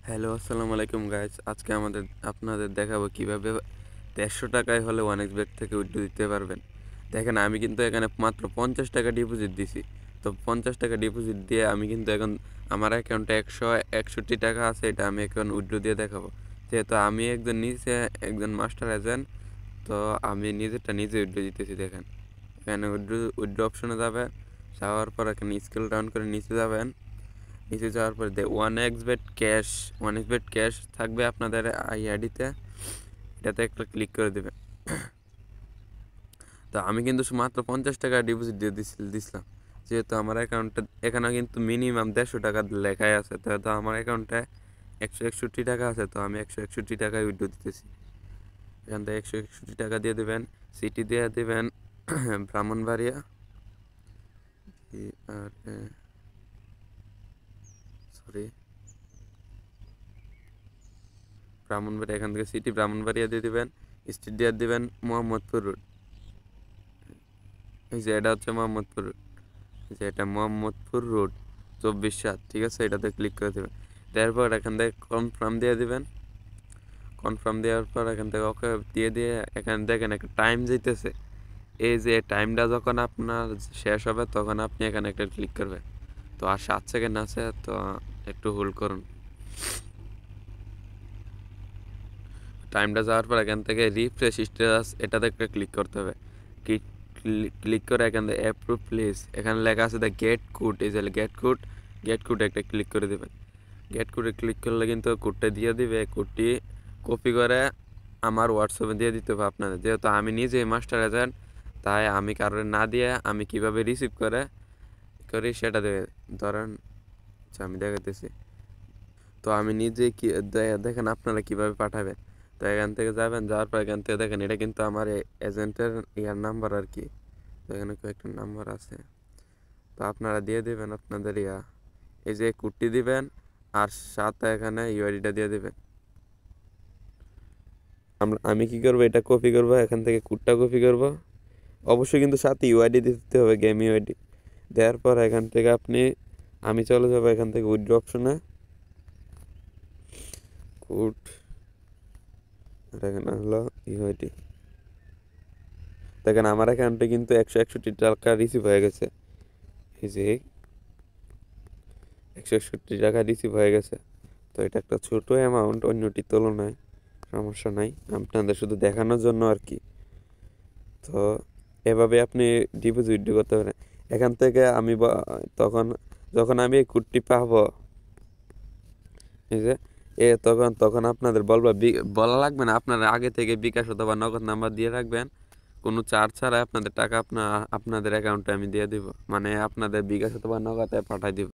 Hello, আসসালামু আলাইকুম guys. আজকে আপনাদের দেখাবো কিভাবে ১৫০ টাকায় হলে OneXBet থেকে উইথড্র দিতে পারবেন। দেখেন আমি কিন্তু এখানে মাত্র ৫০ টাকা ডিপোজিট দিছি। তো ৫০ টাকা ডিপোজিট দিয়ে আমি কিন্তু এখন আমার অ্যাকাউন্টে ১৬১ টাকা আছে, এটা আমি এখন উইথড্র দিয়ে দেখাবো। যেহেতু আমি একজন মাস্টার এজেন্ট, তো আমি নিজেরটা নিজে উইথড্র দিতেছি। দেখেন এখানে উইথড্র অপশনে যাবেন, যাওয়ার পর এখানে স্কেল ডাউন করে নিচে যাবেন। নিচে যাওয়ার পরে ওয়ান এক্স বেট ক্যাশ থাকবে আপনাদের আইডিতে, এটাতে একটা ক্লিক করে দেবেন। তো আমি কিন্তু মাত্র ৫০ টাকা ডিপোজিট দিয়ে দিছিলাম, যেহেতু আমার অ্যাকাউন্টে এখানে কিন্তু মিনিমাম ১৫০ টাকা লেখাই আছে। তো আমার অ্যাকাউন্টে ১৬১ টাকা আছে, তো আমি ১৬১ টাকায় উইথড্র দিতেছি। এখান থেকে ১৬১ টাকা দিয়ে দেবেন, সিটি দিয়ে দেবেন ব্রাহ্মণবাড়িয়া, আর সরি ব্রাহ্মণবাড়িয়া, এখান থেকে সিটি ব্রাহ্মণবাড়িয়া দিয়ে দিবেন, স্ট্রিট দিয়ে দিবেন মোহাম্মদপুর রোড। এই যে এটা হচ্ছে মোহাম্মদপুর রোড, এই যে এটা মোহাম্মদপুর রোড ২৪/৭, ঠিক আছে, এটাতে ক্লিক করে দেবেন। তারপর এখান থেকে কনফার্ম দিয়ে দিবেন। কনফার্ম দেওয়ার পর এখান থেকে ওকে দিয়ে এখানে দেখেন একটা টাইম যেতেছে। এই যে টাইমটা যখন আপনার শেষ হবে তখন আপনি এখানে একটা ক্লিক করবেন। তো আর 7 সেকেন্ড আছে, তো একটু হোল্ড করুন। টাইমটা যাওয়ার পর এখান থেকে রিফ্রেশ স্ট্যাটাস, এটাতে একটা ক্লিক করতে হবে। ক্লিক করে এখান থেকে অ্যাপ্রুভ প্লিজ, এখানে লেখা আছে দ্য গেট কোড, এই যে গেট কোড একটা ক্লিক করে দেবেন। গেট কোডে ক্লিক করলে কিন্তু কোডটা দিয়ে দিবে। কোডটি কপি করে আমার হোয়াটসঅ্যাপে দিয়ে দিতে হবে আপনাদের। যেহেতু আমি নিজে মাস্টার এজেন্ট, তাই আমি কারোর না দিয়ে আমি কিভাবে রিসিভ করি সেটা ধরেন, আচ্ছা আমি দেখাতেছি। তো আমি নিজে দেখেন আপনারা কিভাবে পাঠাবেন। তো এখান থেকে যাওয়ার পর এখান থেকে দেখেন এটা কিন্তু আমার এজেন্টের নাম্বার আর কি। তো এখানে কয়েকটা নাম্বার আছে, তো আপনারা দিয়ে দেবেন আপনাদের এই যে কোডটি দিবেন, আর সাথে এখানে ইউআইডিটা দিয়ে দেবেন। আমি কি করবো, এটা কপি করবো, এখান থেকে কোডটা কপি করব। অবশ্যই কিন্তু সাথে ইউআইডি দিতে হবে, গেম ইউআইডি। দেওয়ার পর এখান থেকে আমি চলে যাবো এখান থেকে উইথড্র অপশনে, কোড, এখানে হলো ইউআইডি। দেখেন আমার অ্যাকাউন্টে কিন্তু ১৬১ টাকা রিসিভ হয়ে গেছে। এই যে ১৬১ টাকা রিসিভ হয়ে গেছে। তো এটা একটা ছোট অ্যামাউন্ট অন্যটির তুলনায়, সমস্যা নাই, আপনাদের শুধু দেখানোর জন্য আর কি। তো এভাবে আপনি ডিপোজিট করতে পারেন। এখান থেকে তখন যখন আমি এই কোডটি পাবো, এই যে তখন আপনাদের বলা লাগবে না, আপনারা আগে থেকে বিকাশ অথবা নগদ নাম্বার দিয়ে রাখবেন। কোনো চার্জ ছাড়াই আপনাদের টাকা আপনাদের অ্যাকাউন্টে আমি দিয়ে দিব, মানে আপনাদের বিকাশ অথবা নগদে পাঠাই দিব।